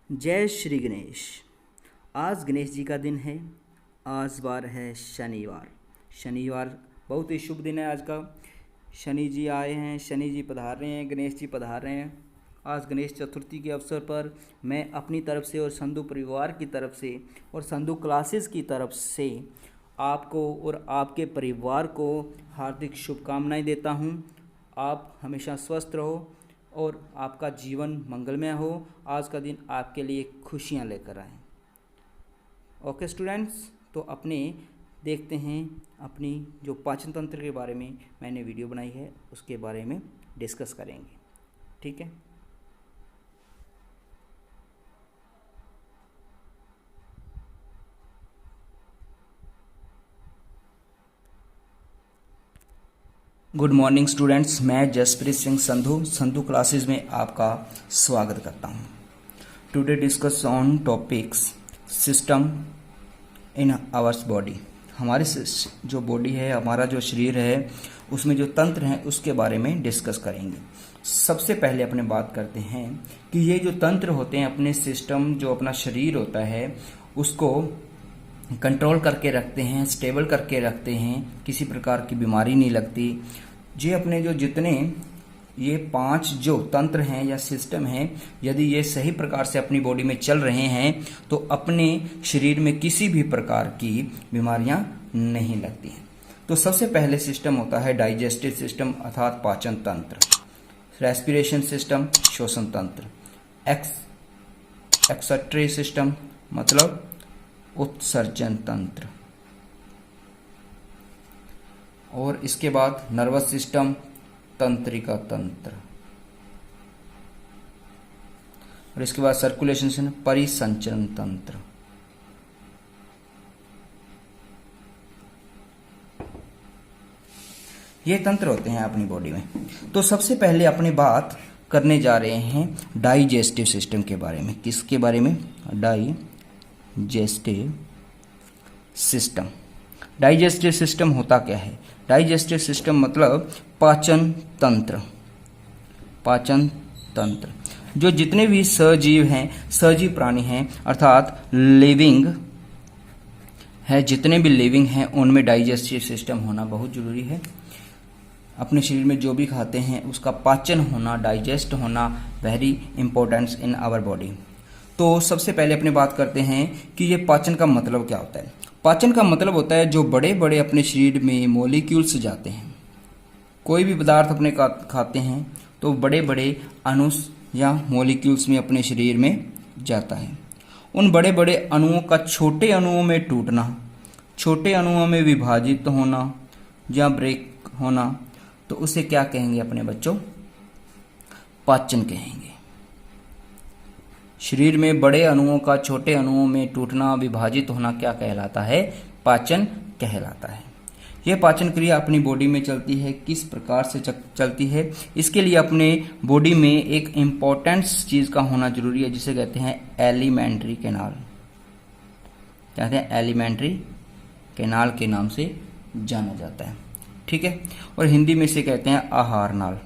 जय श्री गणेश। आज गणेश जी का दिन है। आज बार है शनिवार। शनिवार बहुत ही शुभ दिन है आज का। शनि जी आए हैं, शनि जी पधार रहे हैं, गणेश जी पधार रहे हैं। आज गणेश चतुर्थी के अवसर पर मैं अपनी तरफ से और संधू परिवार की तरफ से और संधू क्लासेस की तरफ से आपको और आपके परिवार को हार्दिक शुभकामनाएं देता हूं। आप हमेशा स्वस्थ रहो और आपका जीवन मंगलमय हो। आज का दिन आपके लिए खुशियां लेकर आए। ओके स्टूडेंट्स, तो अपने देखते हैं अपनी जो पाचन तंत्र के बारे में मैंने वीडियो बनाई है उसके बारे में डिस्कस करेंगे। ठीक है। गुड मॉर्निंग स्टूडेंट्स, मैं जसप्रीत सिंह संधू क्लासेस में आपका स्वागत करता हूं। Today discuss on topics system in hours body. हमारी जो बॉडी है, हमारा जो शरीर है, उसमें जो तंत्र हैं उसके बारे में डिस्कस करेंगे। सबसे पहले अपने बात करते हैं कि ये जो तंत्र होते हैं, अपने सिस्टम जो अपना शरीर होता है उसको कंट्रोल करके रखते हैं, स्टेबल करके रखते हैं, किसी प्रकार की बीमारी नहीं लगती। ये अपने जो जितने ये 5 जो तंत्र हैं या सिस्टम हैं, यदि ये सही प्रकार से अपनी बॉडी में चल रहे हैं तो अपने शरीर में किसी भी प्रकार की बीमारियां नहीं लगती हैं। तो सबसे पहले सिस्टम होता है डाइजेस्टिव सिस्टम अर्थात पाचन तंत्र, रेस्पिरेशन सिस्टम श्वसन तंत्र, एक्सक्रीटरी सिस्टम मतलब उत्सर्जन तंत्र, और इसके बाद नर्वस सिस्टम तंत्रिका तंत्र, और इसके बाद सर्कुलेशन सिस्टम परिसंचरण तंत्र। ये तंत्र होते हैं अपनी बॉडी में। तो सबसे पहले अपनी बात करने जा रहे हैं डाइजेस्टिव सिस्टम के बारे में। किसके बारे में? Digestive system. डाइजेस्टिव सिस्टम होता क्या है? डाइजेस्टिव सिस्टम मतलब पाचन तंत्र। पाचन तंत्र जो जितने भी सजीव हैं, सजीव प्राणी हैं अर्थात लिविंग है, जितने भी लिविंग हैं उनमें डाइजेस्टिव सिस्टम होना बहुत जरूरी है। अपने शरीर में जो भी खाते हैं उसका पाचन होना, डाइजेस्ट होना very important in our body. तो सबसे पहले अपने बात करते हैं कि ये पाचन का मतलब क्या होता है। पाचन का मतलब होता है जो बड़े बड़े अपने शरीर में मॉलिक्यूल्स जाते हैं। कोई भी पदार्थ अपने खाते हैं तो बड़े बड़े अणु या मॉलिक्यूल्स में अपने शरीर में जाता है। उन बड़े बड़े अणुओं का छोटे अणुओं में टूटना, छोटे अणुओं में विभाजित होना या ब्रेक होना, तो उसे क्या कहेंगे अपने बच्चों? पाचन कहेंगे। शरीर में बड़े अणुओं का छोटे अणुओं में टूटना, विभाजित होना क्या कहलाता है? पाचन कहलाता है। यह पाचन क्रिया अपनी बॉडी में चलती है। किस प्रकार से चलती है? इसके लिए अपने बॉडी में एक इम्पोर्टेंट चीज का होना जरूरी है जिसे कहते हैं एलिमेंट्री कैनाल। कहते हैं एलिमेंट्री कैनाल के नाम से जाना जाता है। ठीक है। और हिंदी में इसे कहते हैं आहार नाल।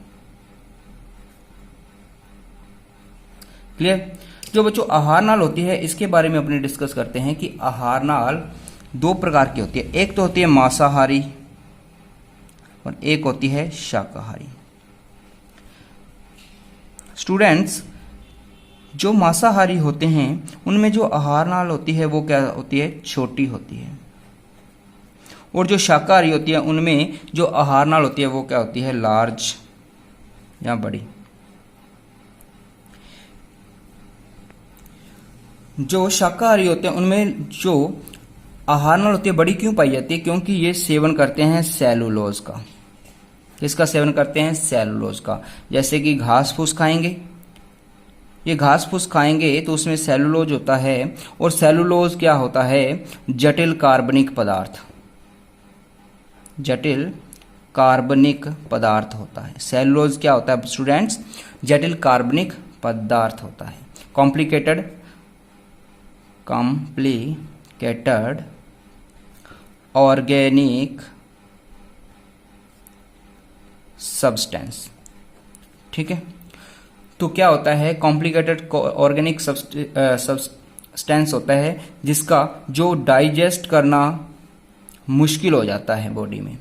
क्लियर? जो बच्चों आहार नाल होती है इसके बारे में अपने डिस्कस करते हैं कि आहार नाल 2 प्रकार की होती है। एक तो होती है मांसाहारी और एक होती है शाकाहारी। स्टूडेंट्स, जो मांसाहारी होते हैं उनमें जो आहार नाल होती है वो क्या होती है? छोटी होती है। और जो शाकाहारी होती है उनमें जो आहार नाल होती है वो क्या होती है? लार्ज या बड़ी। जो शाकाहारी होते हैं उनमें जो आहार नाल होती है बड़ी क्यों पाई जाती है? क्योंकि ये सेवन करते हैं सेलुलोज का। किसका सेवन करते हैं? सेलुलोज का। जैसे कि घास फूस खाएंगे, ये घास फूस खाएंगे तो उसमें सेलुलोज होता है, और सेलुलोज क्या होता है? जटिल कार्बनिक पदार्थ, जटिल कार्बनिक पदार्थ होता है। सेलुलोज क्या होता है स्टूडेंट्स? जटिल कार्बनिक पदार्थ होता है। Complicated organic substance. ठीक है। तो क्या होता है, कॉम्प्लिकेटेड ऑर्गेनिक सब्सटेंस होता है जिसका जो डाइजेस्ट करना मुश्किल हो जाता है बॉडी में।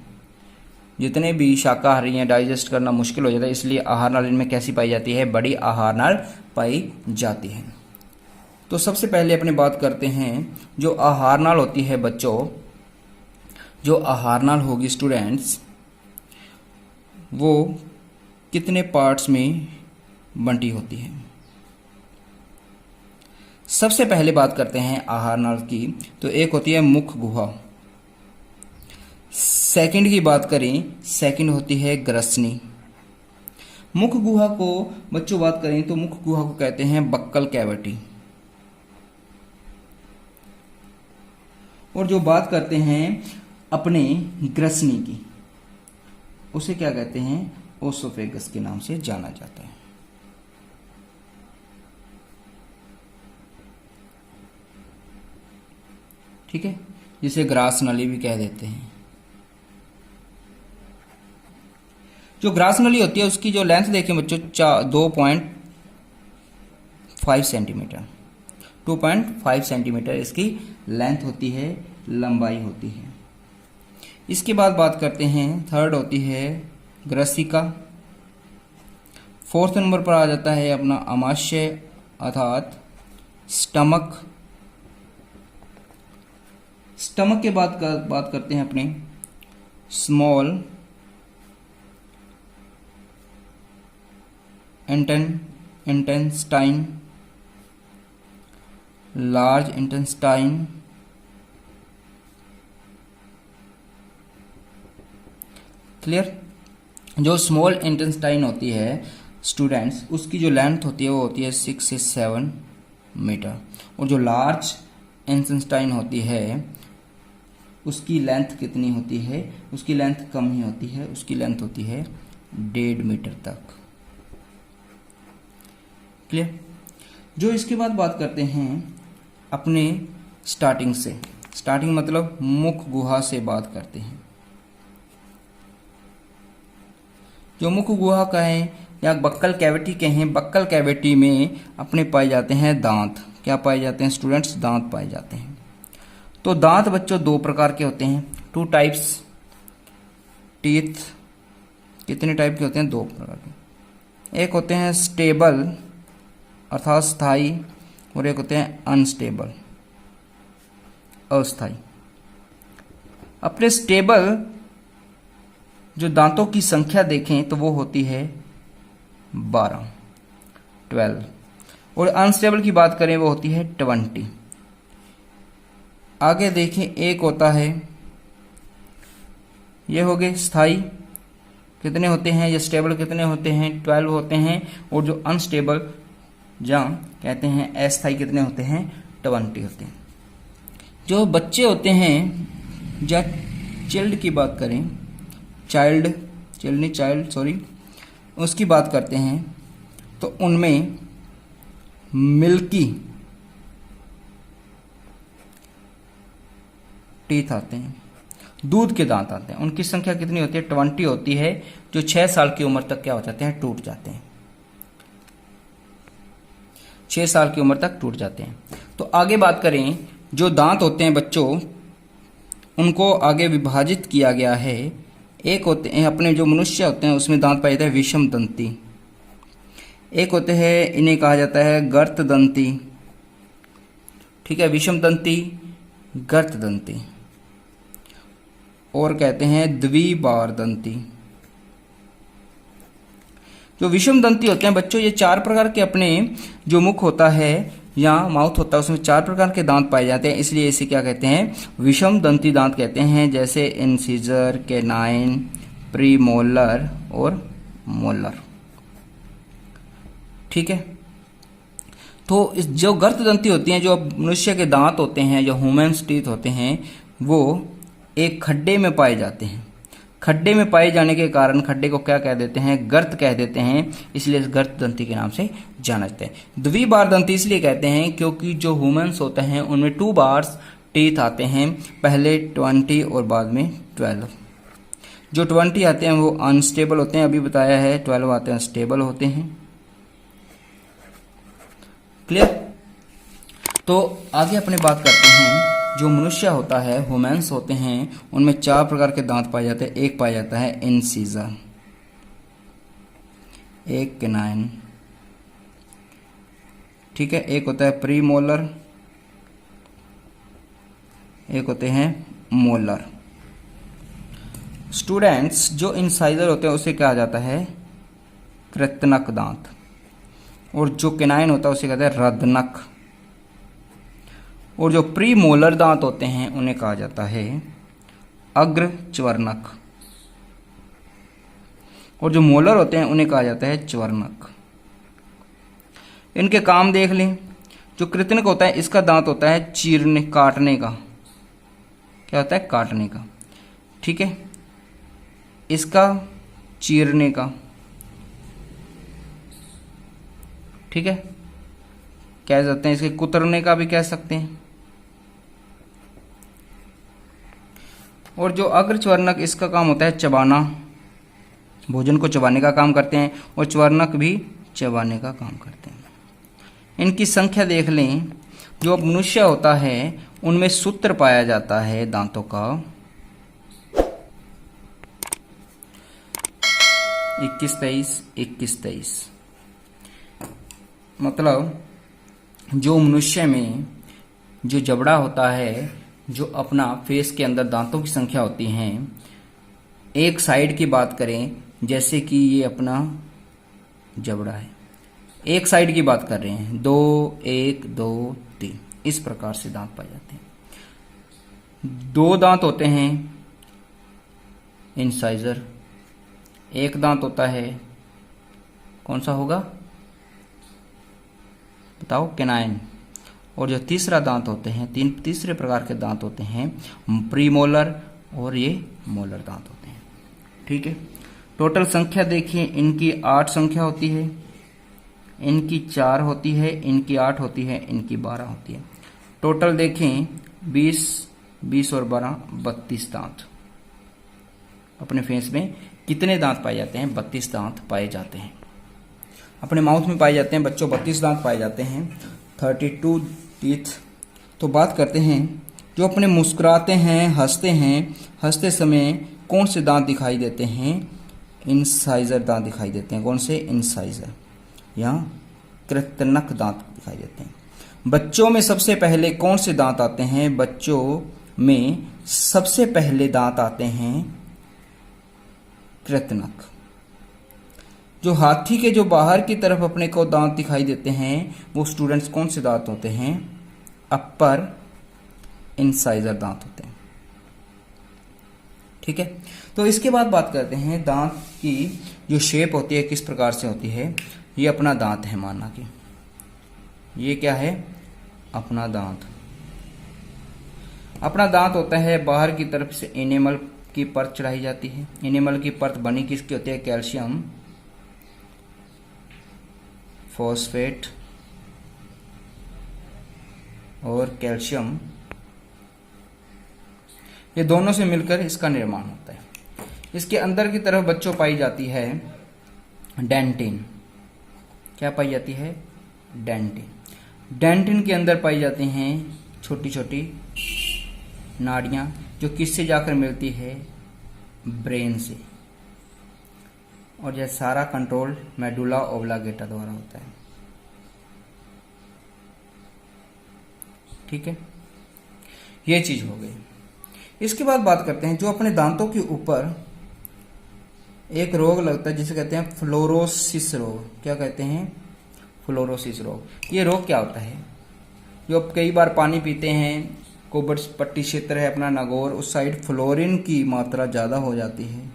जितने भी शाकाहारी हैं डाइजेस्ट करना मुश्किल हो जाता है, इसलिए आहार नाल इनमें कैसी पाई जाती है, बड़ी आहार नाल पाई जाती है। तो सबसे पहले अपने बात करते हैं जो आहार नाल होती है बच्चों, जो आहार नाल होगी स्टूडेंट्स, वो कितने पार्ट्स में बंटी होती है। सबसे पहले बात करते हैं आहार नाल की, तो एक होती है मुख गुहा। सेकंड की बात करें, सेकंड होती है ग्रसनी। मुख गुहा को बच्चों बात करें तो मुख गुहा को कहते हैं बक्कल कैविटी। और जो बात करते हैं अपने ग्रसनी की, उसे क्या कहते हैं, ओसोफेगस के नाम से जाना जाता है। ठीक है, जिसे ग्रास नली भी कह देते हैं। जो ग्रास नली होती है उसकी जो लेंथ देखें बच्चों 2.5 सेंटीमीटर, 2.5 सेंटीमीटर इसकी लेंथ होती है, लंबाई होती है। इसके बाद बात करते हैं, थर्ड होती है ग्रसिका। फोर्थ नंबर पर आ जाता है अपना आमाशय अर्थात स्टमक। स्टमक के बाद बात करते हैं अपने small intestine, large intestine, clear. जो स्मॉल इंटेस्टाइन होती है स्टूडेंट्स, उसकी जो लेंथ होती है वो होती है 6 से 7 मीटर, और जो लार्ज इंटेस्टाइन होती है उसकी लेंथ कितनी होती है, उसकी लेंथ कम ही होती है, उसकी लेंथ होती है 1.5 मीटर तक, क्लियर। जो इसके बाद बात करते हैं अपने स्टार्टिंग से, स्टार्टिंग मतलब मुख गुहा से बात करते हैं। जो मुख गुहा कहें या बक्कल कैविटी कहें, बक्कल कैविटी में अपने पाए जाते हैं दांत। क्या पाए जाते हैं स्टूडेंट्स, दांत पाए जाते हैं। तो दांत बच्चों 2 प्रकार के होते हैं, 2 टाइप्स टीथ। कितने टाइप के होते हैं, 2 प्रकार के। एक होते हैं स्टेबल अर्थात स्थायी, और एक होते हैं अनस्टेबल अस्थायी। अपने स्टेबल जो दांतों की संख्या देखें तो वो होती है 12, और अनस्टेबल की बात करें वो होती है 20। आगे देखें, एक होता है, ये हो गए स्थायी, कितने होते हैं, ये स्टेबल कितने होते हैं, 12 होते हैं, और जो अनस्टेबल जहाँ कहते हैं अस्थायी कितने होते हैं, 20 होते हैं। जो बच्चे होते हैं, या चाइल्ड की बात करें, चाइल्ड उसकी बात करते हैं तो उनमें मिल्की टीथ आते हैं, दूध के दांत आते हैं। उनकी संख्या कितनी होती है, 20 होती है, जो 6 साल की उम्र तक क्या हो जाते हैं, टूट जाते हैं। 6 साल की उम्र तक टूट जाते हैं। तो आगे बात करें, जो दांत होते हैं बच्चों, उनको आगे विभाजित किया गया है। एक होते हैं अपने जो मनुष्य होते हैं उसमें दांत पाए जाते हैं विषम दंती, एक होते हैं इन्हें कहा जाता है गर्त दंती, ठीक है, विषम दंती, गर्त दंती, और कहते हैं द्विबार दंती। जो विषम दंती होते हैं बच्चों, ये 4 प्रकार के अपने जो मुख होता है या माउथ होता है उसमें 4 प्रकार के दांत पाए जाते हैं, इसलिए इसे क्या कहते हैं, विषम दंती दांत कहते हैं। जैसे इंसिजर, कैनाइन, प्रीमोलर और मोलर, ठीक है। तो इस जो गर्त दंती होती हैं, जो मनुष्य के दांत होते हैं, जो ह्यूमन्स टीथ होते हैं, वो एक खड्डे में पाए जाते हैं। खड्डे में पाए जाने के कारण खड्डे को क्या कह देते हैं, गर्त कह देते हैं, इसलिए गर्त दंती के नाम से जाना जाता है। द्विबार दंती इसलिए कहते हैं क्योंकि जो ह्यूमन्स होते हैं उनमें 2 बार्स टीथ आते हैं, पहले 20 और बाद में 12। जो 20 आते हैं वो अनस्टेबल होते हैं, अभी बताया है, 12 आते हैं स्टेबल होते हैं। क्लियर। तो आगे अपने बात करते हैं, जो मनुष्य होता है, ह्यूमन्स होते हैं, उनमें 4 प्रकार के दांत पाए जाते हैं। एक पाया जाता है इंसीजर, एक कैनाइन, ठीक है, एक होता है प्रीमोलर, एक होते हैं मोलर। स्टूडेंट्स, जो इंसाइजर होते हैं उसे कहा जाता है कृतनक दांत, और जो कैनाइन होता है उसे कहते हैं रदनक, और जो प्री मोलर दांत होते हैं उन्हें कहा जाता है अग्रच्वर्णक, और जो मोलर होते हैं उन्हें कहा जाता है च्वर्णक। इनके काम देख लें। जो कृतनक होता है इसका दांत होता है चीरने, काटने का, क्या होता है, काटने का, ठीक है। इसका चीरने का, ठीक है, कह सकते हैं, इसके कुतरने का भी कह सकते हैं। और जो अग्रच्वर्णक, इसका काम होता है चबाना, भोजन को चबाने का काम करते हैं, और च्वर्णक भी चबाने का काम करते हैं। इनकी संख्या देख लें। जो मनुष्य होता है उनमें सूत्र पाया जाता है दांतों का 21-23। मतलब जो मनुष्य में जो जबड़ा होता है, जो अपना फेस के अंदर दांतों की संख्या होती है, एक साइड की बात करें, जैसे कि ये अपना जबड़ा है, एक साइड की बात कर रहे हैं, 2 1 2 3, इस प्रकार से दांत पाए जाते हैं। 2 दांत होते हैं इंसाइजर, एक दांत होता है, कौन सा होगा बताओ, कैनाइन, और जो तीसरा दांत होते हैं, तीसरे प्रकार के दांत होते हैं प्रीमोलर, और ये मोलर दांत होते हैं, ठीक है। टोटल संख्या देखिए, इनकी 8 संख्या होती है, इनकी 4 होती है, इनकी 8 होती है, इनकी 12 होती है। टोटल देखें 20 और 12 32 दांत। अपने फेस में कितने दांत पाए जाते हैं? 32 दांत पाए जाते हैं। अपने माउथ में पाए जाते हैं बच्चों 32 दांत पाए जाते हैं, 32 टीथ। तो बात करते हैं, जो अपने मुस्कुराते हैं, हंसते समय कौन से दांत दिखाई देते हैं? इंसाइजर दांत दिखाई देते हैं। कौन से? इंसाइजर या कृतनक दांत दिखाई देते हैं। बच्चों में सबसे पहले कौन से दांत आते हैं? बच्चों में सबसे पहले दांत आते हैं कृतनक। जो हाथी के जो बाहर की तरफ अपने को दांत दिखाई देते हैं वो स्टूडेंट्स कौन से दांत होते हैं? अपर इंसाइजर दांत होते हैं। ठीक है, तो इसके बाद बात करते हैं दांत की जो शेप होती है किस प्रकार से होती है। ये अपना दांत है, माना कि ये क्या है? अपना दांत। अपना दांत होता है, बाहर की तरफ से एनिमल की परत चढ़ाई जाती है। एनिमल की परत बनी किसकी होती है? कैल्शियम फॉस्फेट और कैल्शियम, ये दोनों से मिलकर इसका निर्माण होता है। इसके अंदर की तरफ बच्चों पाई जाती है डेंटिन। क्या पाई जाती है? डेंटिन। डेंटिन के अंदर पाई जाती हैं छोटी छोटी नाड़ियां, जो किससे जाकर मिलती है? ब्रेन से। और यह सारा कंट्रोल मेडुला ओब्लांगेटा द्वारा होता है। ठीक है, ये चीज हो गई। इसके बाद बात करते हैं, जो अपने दांतों के ऊपर एक रोग लगता है जिसे कहते हैं फ्लोरोसिस रोग। क्या कहते हैं? फ्लोरोसिस रोग। ये रोग क्या होता है? जो कई बार पानी पीते हैं, कोबड़ पट्टी क्षेत्र है अपना नागौर, उस साइड फ्लोरीन की मात्रा ज़्यादा हो जाती है।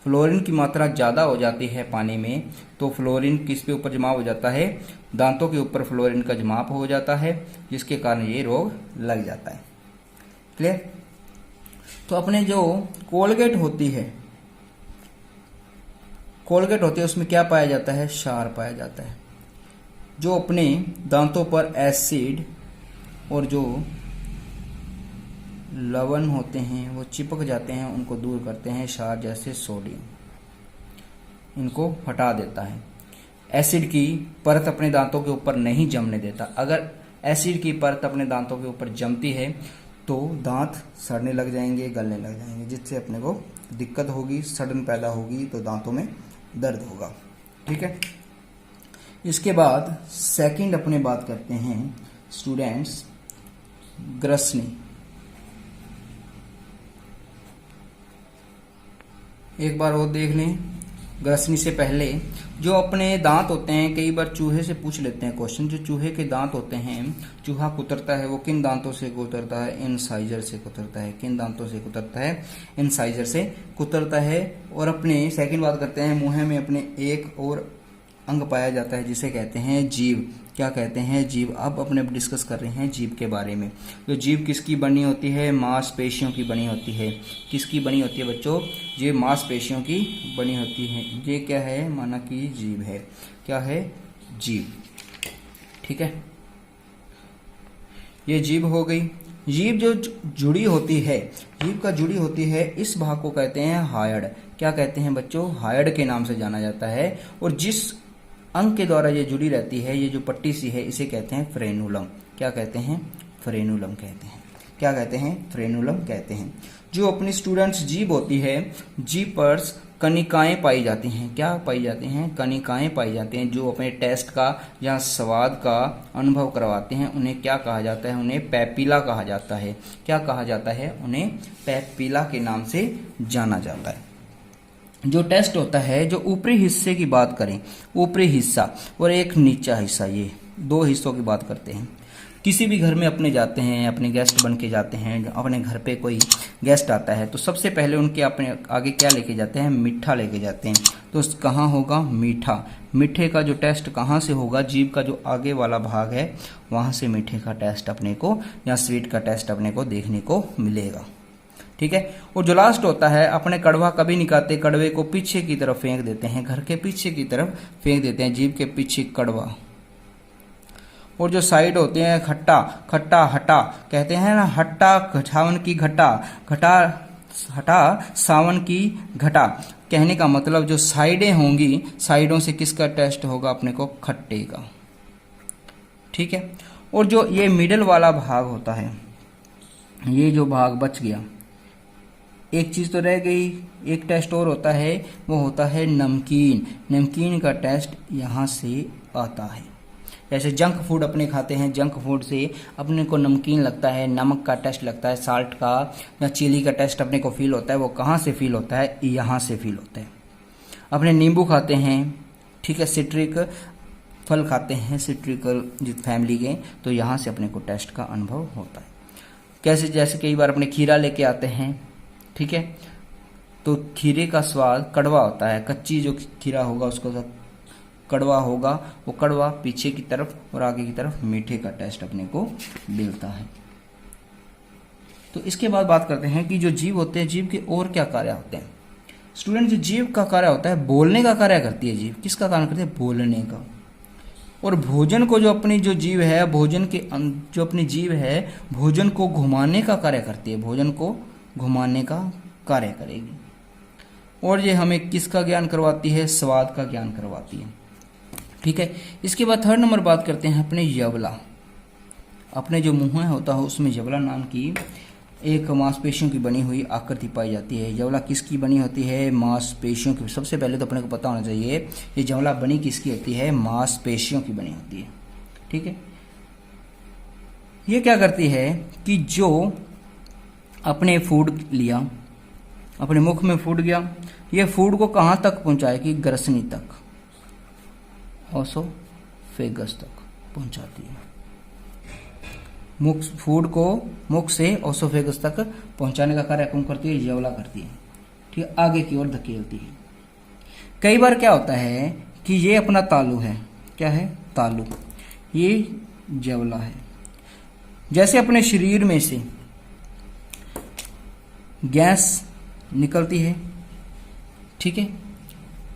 फ्लोरीन की मात्रा ज़्यादा हो जाती है पानी में, तो फ्लोरीन किस पे ऊपर जमा हो जाता है? दांतों के ऊपर फ्लोरीन का जमाव हो जाता है, जिसके कारण ये रोग लग जाता है। क्लियर? तो अपने जो कोलगेट होती है, उसमें क्या पाया जाता है? क्षार पाया जाता है, जो अपने दांतों पर एसिड और जो लवण होते हैं वो चिपक जाते हैं, उनको दूर करते हैं। क्षार जैसे सोडियम इनको हटा देता है। एसिड की परत अपने दांतों के ऊपर नहीं जमने देता। अगर एसिड की परत अपने दांतों के ऊपर जमती है तो दांत सड़ने लग जाएंगे, गलने लग जाएंगे, जिससे अपने को दिक्कत होगी, सड़न पैदा होगी, तो दांतों में दर्द होगा। ठीक है। इसके बाद सेकंड अपने बात करते हैं स्टूडेंट्स, ग्रसनी। एक बार और देख लें। ग्रसनी से पहले जो अपने दांत होते हैं, कई बार चूहे से पूछ लेते हैं क्वेश्चन, जो चूहे के दांत होते हैं, चूहा कुतरता है वो किन दांतों से कुतरता है? इंसाइजर से कुतरता है। किन दांतों से कुतरता है? इंसाइजर से कुतरता है। और अपने सेकंड बात करते हैं, मुंह में अपने एक और अंग पाया जाता है जिसे कहते हैं जीभ। क्या कहते हैं? जीभ। अब अपने डिस्कस कर रहे हैं जीभ के बारे में। तो जीभ किसकी बनी होती है? मांसपेशियों की बनी होती है। किसकी बनी होती है बच्चों? ये मांसपेशियों की बनी होती है। ये क्या है? माना कि जीभ है। क्या है? जीभ। ठीक है, ये जीभ हो गई। जीभ जो जुड़ी होती है, जीभ का जुड़ी होती है, इस भाग को कहते हैं हायड। क्या कहते हैं बच्चों? हायड के नाम से जाना जाता है। और जिस अंग के द्वारा ये जुड़ी रहती है, ये जो पट्टी सी है, इसे कहते हैं फ्रेनुलम। क्या कहते हैं? फ्रेनुलम कहते हैं। क्या कहते हैं? फ्रेनुलम कहते हैं। जो अपनी स्टूडेंट्स जीभ होती है, जीभ पर कनिकाएं पाई जाती हैं। क्या पाई जाती हैं? कनिकाएं पाई जाती हैं। जो अपने टेस्ट का या स्वाद का अनुभव करवाते हैं, उन्हें क्या कहा जाता है? उन्हें पैपिला कहा जाता है। क्या कहा जाता है? उन्हें पैपिला के नाम से जाना जाता है। जो टेस्ट होता है, जो ऊपरी हिस्से की बात करें, ऊपरी हिस्सा और एक नीचा हिस्सा, ये दो हिस्सों की बात करते हैं। किसी भी घर में अपने जाते हैं, अपने गेस्ट बन के जाते हैं, अपने घर पे कोई गेस्ट आता है तो सबसे पहले उनके अपने आगे क्या लेके जाते हैं? मीठा लेके जाते हैं। तो कहाँ होगा? मीठा। मीठे का जो टेस्ट कहाँ से होगा? जीभ का जो आगे वाला भाग है, वहाँ से मीठे का टेस्ट अपने को या स्वीट का टेस्ट अपने को देखने को मिलेगा। ठीक है। और जो लास्ट होता है, अपने कड़वा कभी निकालते, कड़वे को पीछे की तरफ फेंक देते हैं, घर के पीछे की तरफ फेंक देते हैं, जीभ के पीछे कड़वा। और जो साइड होते हैं, खट्टा, खट्टा हटा कहते हैं ना, हट्टा सावन की घटा, घटा हटा सावन की घटा। कहने का मतलब जो साइडें होंगी, साइडों से किसका टेस्ट होगा? अपने को खट्टे का। ठीक है। और जो ये मिडल वाला भाग होता है, ये जो भाग बच गया, एक चीज तो रह गई, एक टेस्ट और होता है, वो होता है नमकीन। नमकीन का टेस्ट यहाँ से आता है। जैसे जंक फूड अपने खाते हैं, जंक फूड से अपने को नमकीन लगता है, नमक का टेस्ट लगता है, साल्ट का या चिली का टेस्ट अपने को फील होता है। वो कहाँ से फील होता है? यहाँ से फील होता है। अपने नींबू खाते हैं, ठीक है, सिट्रिक फल खाते हैं, सिट्रिकल जिस फैमिली के, तो यहाँ से अपने को टेस्ट का अनुभव होता है। कैसे? जैसे कई बार अपने खीरा लेके आते हैं, ठीक है, तो खीरे का स्वाद कड़वा होता है। कच्ची जो खीरा होगा उसका स्वाद कड़वा होगा, वो कड़वा पीछे की तरफ और आगे की तरफ मीठे का टेस्ट अपने को मिलता है। तो इसके बाद बात करते हैं कि जो जीभ होते हैं, जीभ के और क्या कार्य होते हैं। स्टूडेंट, जो जीभ का कार्य होता है, बोलने का कार्य करती है जीभ। किसका कार्य करती है? बोलने का। और भोजन को जो अपनी जो जीभ है, भोजन के जो अपनी जीभ है, भोजन को घुमाने का कार्य करती है। भोजन को घुमाने का कार्य करेगी। और ये हमें किसका ज्ञान करवाती है? स्वाद का ज्ञान करवाती है। ठीक है। इसके बाद थर्ड नंबर बात करते हैं अपने यवला। अपने जो मुंह होता है उसमें यवला नाम की एक मांसपेशियों की बनी हुई आकृति पाई जाती है। यवला किसकी बनी होती है? मांसपेशियों की। सबसे पहले तो अपने को पता होना चाहिए ये यवला बनी किसकी होती है? मांसपेशियों की बनी होती है। ठीक है। ये क्या करती है कि जो अपने फूड लिया, अपने मुख में फूड गया, ये फूड को कहाँ तक पहुंचाएगी? ग्रसनी तक, ओसोफेगस तक पहुंचाती है। मुख फूड को मुख से ओसोफेगस तक पहुंचाने का कार्य कौन करती है? यवला करती है। ठीक है। आगे की ओर धकेलती है। कई बार क्या होता है कि ये अपना तालु है। क्या है? तालु। ये यवला है। जैसे अपने शरीर में से गैस निकलती है, ठीक है,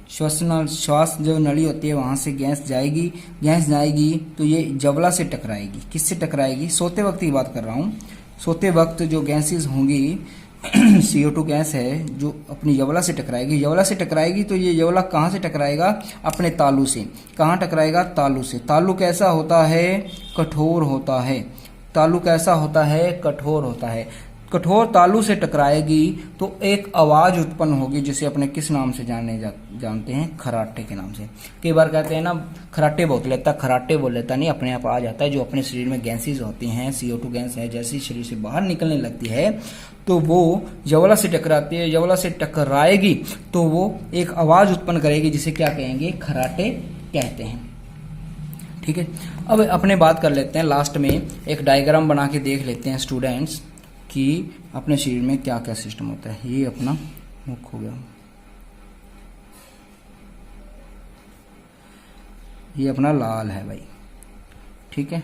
श्वास जो नली होती है वहां से गैस जाएगी तो ये यवला से टकराएगी। किससे टकराएगी? सोते वक्त की बात कर रहा हूं। सोते वक्त जो गैसेस होंगी CO2 गैस है जो अपनी यवला से टकराएगी, यवला से टकराएगी तो ये यवला कहाँ से टकराएगा, अपने तालू से। कहाँ टकराएगा, तालू से। तालू कैसा होता है, कठोर होता है। तालू कैसा होता है, कठोर होता है। कठोर तालू से टकराएगी तो एक आवाज उत्पन्न होगी, जिसे अपने किस नाम से जानते हैं, खराटे के नाम से। कई बार कहते हैं ना खराटे बोल लेता, खराटे बोल लेता नहीं, अपने आप आ जाता है। जो अपने शरीर में गैसेज होती हैं, CO2 गैस है, जैसे ही शरीर से बाहर निकलने लगती है तो वो यवला से टकराती है, यवला से टकराएगी तो वो एक आवाज उत्पन्न करेगी, जिसे क्या कहेंगे, खराटे कहते हैं। ठीक है, अब अपने बात कर लेते हैं, लास्ट में एक डायग्राम बना के देख लेते हैं स्टूडेंट्स कि अपने शरीर में क्या क्या सिस्टम होता है। ये अपना मुख हो गया, ये अपना लाल है भाई, ठीक है।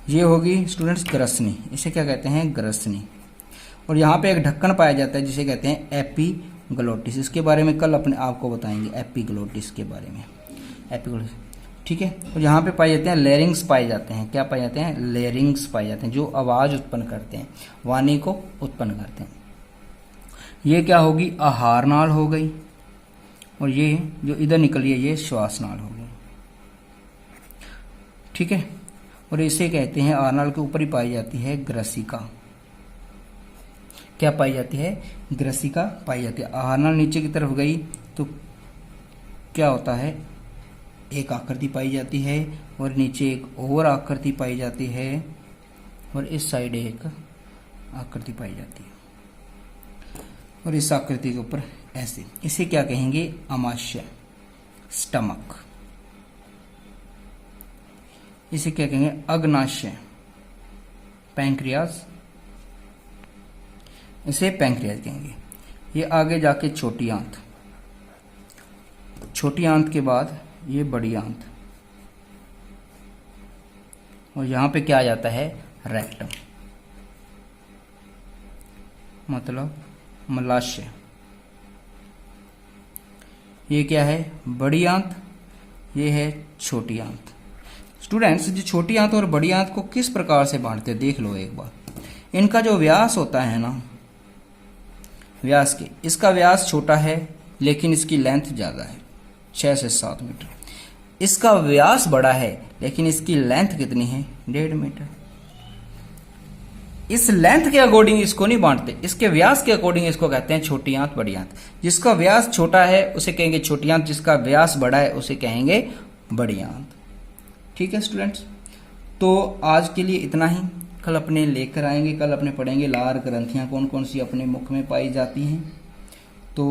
ये होगी स्टूडेंट्स ग्रसनी, इसे क्या कहते हैं, ग्रसनी। और यहाँ पे एक ढक्कन पाया जाता है जिसे कहते हैं एपिग्लोटिस। इसके बारे में कल अपने आपको बताएंगे, एपिग्लोटिस के बारे में, एपिग्लोटिस, ठीक है। और यहाँ पे पाए जाते हैं लेरिंग्स पाए जाते हैं। क्या पाए जाते हैं, लेरिंग्स पाए जाते हैं, जो आवाज उत्पन्न करते हैं, वाणी को उत्पन्न करते हैं। ये क्या होगी, आहार नाल हो गई, और ये जो इधर निकली है ये श्वास नाल हो गई, ठीक है। और इसे कहते हैं, आहार नाल के ऊपर ही पाई जाती है ग्रसिका। क्या पाई जाती है, ग्रसिका पाई जाती है। आहार नाल नीचे की तरफ गई तो क्या होता है, एक आकृति पाई जाती है, और नीचे एक और आकृति पाई जाती है, और इस साइड एक आकृति पाई जाती है, और इस आकृति के ऊपर ऐसे। इसे क्या कहेंगे, आमाशय, स्टमक। इसे क्या कहेंगे, अग्नाशय, पैंक्रियाज। इसे पैंक्रियाज कहेंगे। ये आगे जाके छोटी आंत, छोटी आंत के बाद ये बड़ी आंत, और यहां पे क्या आ जाता है, रेक्टम, मतलब मलाशय। ये क्या है, बड़ी आंत, ये है छोटी आंत। स्टूडेंट्स, जो छोटी आंत और बड़ी आंत को किस प्रकार से बांटते हैं देख लो एक बार। इनका जो व्यास होता है ना, व्यास के, इसका व्यास छोटा है लेकिन इसकी लेंथ ज्यादा है, 6 से 7 मीटर। इसका व्यास बड़ा है लेकिन इसकी लेंथ कितनी है, 1.5 मीटर। इस लेंथ के अकॉर्डिंग इसको नहीं बांटते, इसके व्यास के अकॉर्डिंग इसको कहते हैं छोटी आंत, बड़ी आंत। जिसका व्यास छोटा है उसे कहेंगे छोटी आंत, जिसका व्यास बड़ा है उसे कहेंगे बड़ी आंत। ठीक है स्टूडेंट्स, तो आज के लिए इतना ही। कल अपने लेकर आएंगे, कल अपने पढ़ेंगे लार ग्रंथियां कौन कौन सी अपने मुख में पाई जाती हैं। तो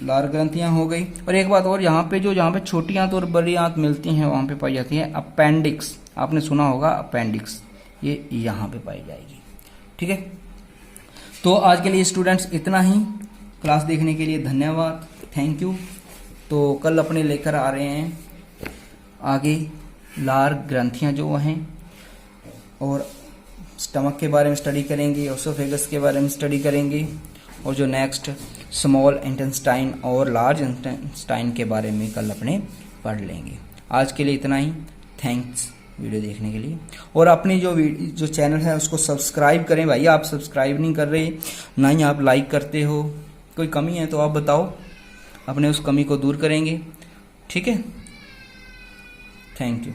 लार ग्रंथियां हो गई। और एक बात और, यहाँ पे जहाँ पे छोटी आंत और बड़ी आंत मिलती हैं वहाँ पे पाई जाती है अपेंडिक्स। आपने सुना होगा अपेंडिक्स, ये यहाँ पे पाई जाएगी। ठीक है, तो आज के लिए स्टूडेंट्स इतना ही। क्लास देखने के लिए धन्यवाद, थैंक यू। तो कल अपने लेकर आ रहे हैं आगे लार ग्रंथियां जो हैं, और स्टमक के बारे में स्टडी करेंगे, ओसोफेगस के बारे में स्टडी करेंगे, और जो नेक्स्ट स्मॉल इंटेस्टाइन और लार्ज इंटेस्टाइन के बारे में कल अपने पढ़ लेंगे। आज के लिए इतना ही, थैंक्स वीडियो देखने के लिए। और अपनी जो चैनल है उसको सब्सक्राइब करें भाई, आप सब्सक्राइब नहीं कर रहे, ना ही आप लाइक करते हो। कोई कमी है तो आप बताओ, अपने उस कमी को दूर करेंगे। ठीक है, थैंक यू।